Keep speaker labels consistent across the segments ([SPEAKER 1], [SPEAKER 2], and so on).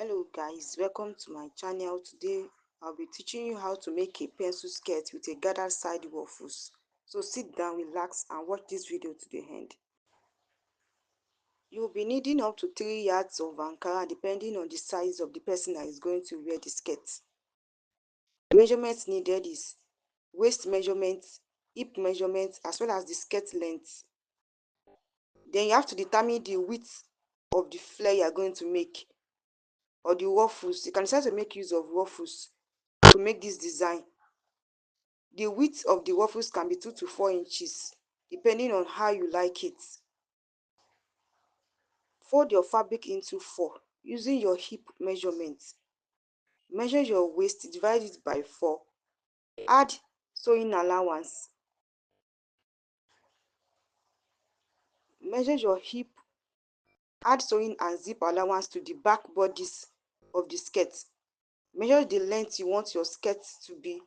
[SPEAKER 1] Hello guys, welcome to my channel. Today I'll be teaching you how to make a pencil skirt with a gathered side ruffles. So sit down, relax and watch this video to the end. You'll be needing up to 3 yards of Ankara depending on the size of the person that is going to wear the skirt. The measurements needed is waist measurement, hip measurement as well as the skirt length. Then you have to determine the width of the flare you are going to make, or the ruffles. You can decide to make use of ruffles to make this design. The width of the ruffles can be 2 to 4 inches depending on how you like it. Fold your fabric into 4 using your hip measurement. Measure your waist, divide it by 4. Add sewing allowance. Measure your hip, add sewing and zip allowance to the back bodies of the skirt. Measure the length you want your skirt to be.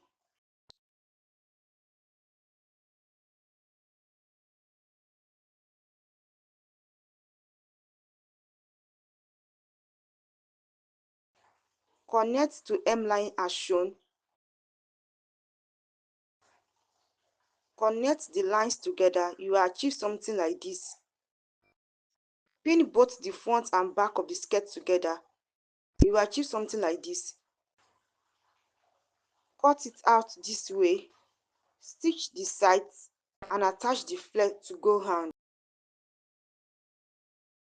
[SPEAKER 1] Connect to hemline as shown. Connect the lines together. You will achieve something like this. Pin both the front and back of the skirt together. You will achieve something like this. Cut it out this way. Stitch the sides and attach the flare to go round.